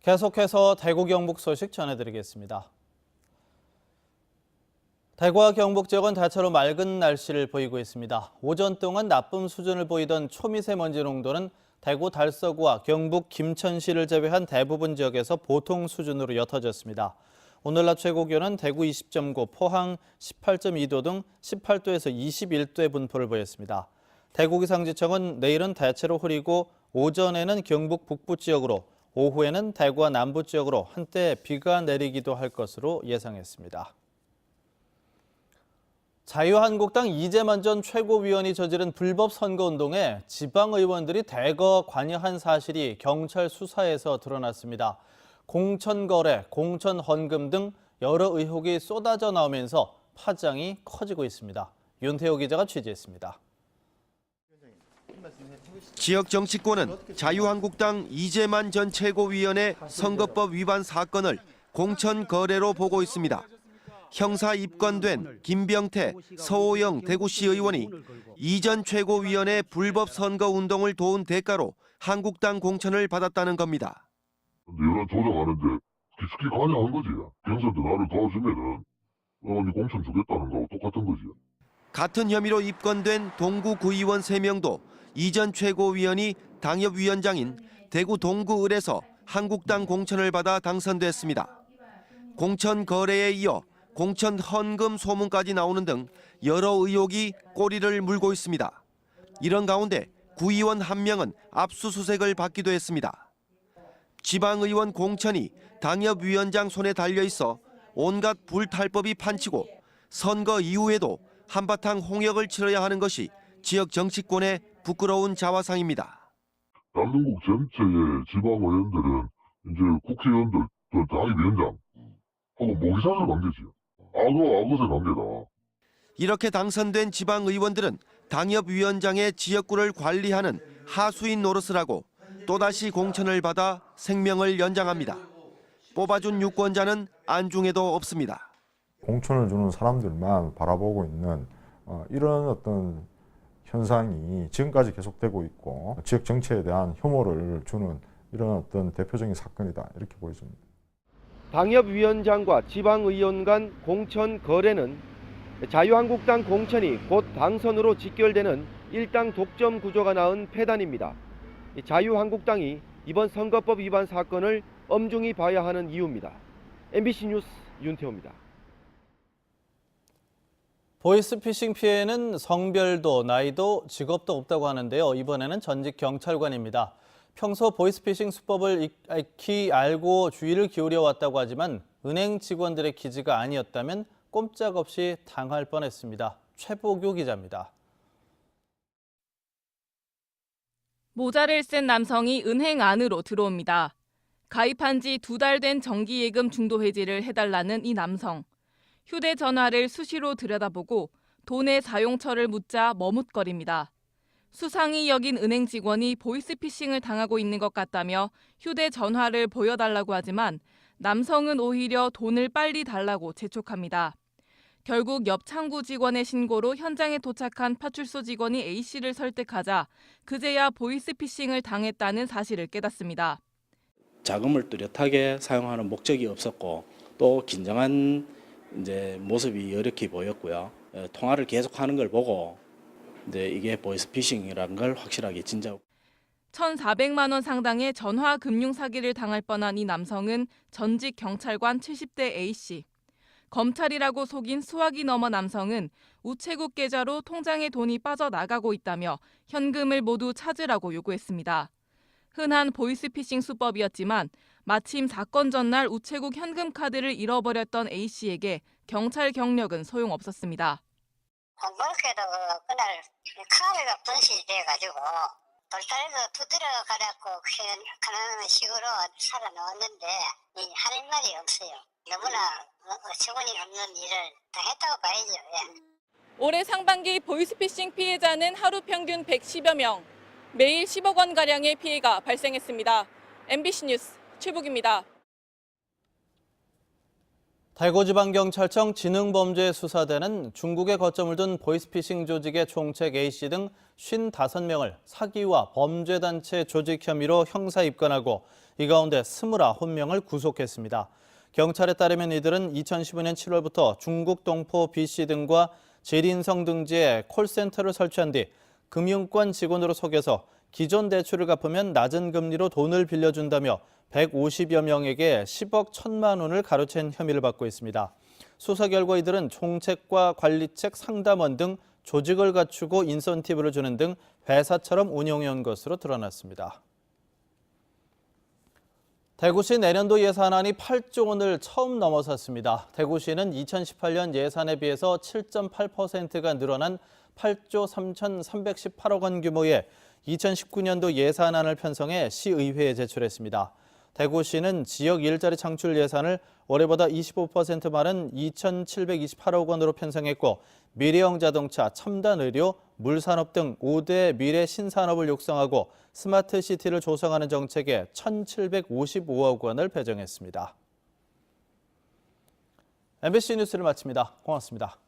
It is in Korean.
계속해서 대구 경북 소식 전해드리겠습니다. 대구와 경북 지역은 대체로 맑은 날씨를 보이고 있습니다. 오전 동안 나쁨 수준을 보이던 초미세먼지 농도는 대구 달서구와 경북 김천시를 제외한 대부분 지역에서 보통 수준으로 옅어졌습니다. 오늘 낮 최고 기온은 대구 20.9, 포항 18.2도 등 18도에서 21도의 분포를 보였습니다. 대구기상지청은 내일은 대체로 흐리고 오전에는 경북 북부 지역으로, 오후에는 대구와 남부 지역으로 한때 비가 내리기도 할 것으로 예상했습니다. 자유한국당 이재만 전 최고위원이 저지른 불법 선거운동에 지방의원들이 대거 관여한 사실이 경찰 수사에서 드러났습니다. 공천거래, 공천헌금 등 여러 의혹이 쏟아져 나오면서 파장이 커지고 있습니다. 윤태호 기자가 취재했습니다. 지역 정치권은 자유한국당 이재만 전 최고위원의 선거법 위반 사건을 공천 거래로 보고 있습니다. 형사 입건된 김병태, 서호영 대구시 의원이 이 전 최고위원의 불법 선거 운동을 도운 대가로 한국당 공천을 받았다는 겁니다. 내가 조작하는데 깊숙이 관여한 거지. 경선때 나를 도와주면은 공천 주겠다는 거하고 똑같은 거지. 같은 혐의로 입건된 동구 구의원 3명도 이 전 최고위원이 당협위원장인 대구 동구을에서 한국당 공천을 받아 당선됐습니다. 공천 거래에 이어 공천 헌금 소문까지 나오는 등 여러 의혹이 꼬리를 물고 있습니다. 이런 가운데 구의원 1명은 압수수색을 받기도 했습니다. 지방의원 공천이 당협위원장 손에 달려 있어 온갖 불탈법이 판치고 선거 이후에도 한바탕 홍역을 치러야 하는 것이 지역 정치권의 부끄러운 자화상입니다. 대한민국 전체의 지방의원들은 이제 국회의원들, 당협위원장하고 모기사슬 관계지. 악어의 관계다. 이렇게 당선된 지방의원들은 당협위원장의 지역구를 관리하는 하수인 노릇을 하고 또다시 공천을 받아 생명을 연장합니다. 뽑아준 유권자는 안중에도 없습니다. 공천을 주는 사람들만 바라보고 있는 이런 어떤 현상이 지금까지 계속되고 있고 지역 정치에 대한 혐오를 주는 이런 어떤 대표적인 사건이다 이렇게 보여집니다. 당협위원장과 지방의원 간 공천 거래는 자유한국당 공천이 곧 당선으로 직결되는 일당 독점 구조가 낳은 폐단입니다. 자유한국당이 이번 선거법 위반 사건을 엄중히 봐야 하는 이유입니다. MBC 뉴스 윤태호입니다. 보이스피싱 피해는 성별도 나이도 직업도 없다고 하는데요. 이번에는 전직 경찰관입니다. 평소 보이스피싱 수법을 익히 알고 주의를 기울여 왔다고 하지만 은행 직원들의 기지가 아니었다면 꼼짝없이 당할 뻔했습니다. 최보규 기자입니다. 모자를 쓴 남성이 은행 안으로 들어옵니다. 가입한 지 2달 된 정기예금 중도 해지를 해달라는 이 남성. 휴대전화를 수시로 들여다보고 돈의 사용처를 묻자 머뭇거립니다. 수상히 여긴 은행 직원이 보이스피싱을 당하고 있는 것 같다며 휴대전화를 보여달라고 하지만 남성은 오히려 돈을 빨리 달라고 재촉합니다. 결국 옆 창구 직원의 신고로 현장에 도착한 파출소 직원이 A씨를 설득하자 그제야 보이스피싱을 당했다는 사실을 깨닫습니다. 자금을 뚜렷하게 사용하는 목적이 없었고 또 긴장한 모습이 여력해 보였고요. 통화를 계속하는 걸 보고 이게 보이스피싱이라는 걸 확실하게 진작. 1,400만 원 상당의 전화 금융 사기를 당할 뻔한 이 남성은 전직 경찰관 70대 A씨. 검찰이라고 속인 수학이 넘어 남성은 우체국 계좌로 통장에 돈이 빠져나가고 있다며 현금을 모두 찾으라고 요구했습니다. 흔한 보이스피싱 수법이었지만 마침 사건 전날 우체국 현금 카드를 잃어버렸던 A씨에게 경찰 경력은 소용없었습니다. 공범께도 그날 카드가 분실이 돼가지고 돌탈에서 두드려 가갖고 그런 식으로 살아나왔는데 할 말이 없어요. 너무나 어처구니 없는 일을 당했다고 봐야죠. 예. 올해 상반기 보이스피싱 피해자는 하루 평균 110여 명, 매일 10억 원가량의 피해가 발생했습니다. MBC 뉴스 최복입니다. 대구지방경찰청 지능범죄수사대는 중국에 거점을 둔 보이스피싱 조직의 총책 A씨 등 55명을 사기와 범죄단체 조직 혐의로 형사 입건하고 이 가운데 29명을 구속했습니다. 경찰에 따르면 이들은 2015년 7월부터 중국 동포 B씨 등과 제린성 등지에 콜센터를 설치한 뒤 금융권 직원으로 속여서 기존 대출을 갚으면 낮은 금리로 돈을 빌려준다며 150여 명에게 10억 1천만 원을 가로챈 혐의를 받고 있습니다. 수사 결과 이들은 총책과 관리책, 상담원 등 조직을 갖추고 인센티브를 주는 등 회사처럼 운영해온 것으로 드러났습니다. 대구시 내년도 예산안이 8조 원을 처음 넘어섰습니다. 대구시는 2018년 예산에 비해서 7.8%가 늘어난 8조 3,318억 원 규모의 2019년도 예산안을 편성해 시의회에 제출했습니다. 대구시는 지역 일자리 창출 예산을 올해보다 25% 많은 2,728억 원으로 편성했고 미래형 자동차, 첨단 의료, 물산업 등 5대 미래 신산업을 육성하고 스마트시티를 조성하는 정책에 1,755억 원을 배정했습니다. MBC 뉴스를 마칩니다. 고맙습니다.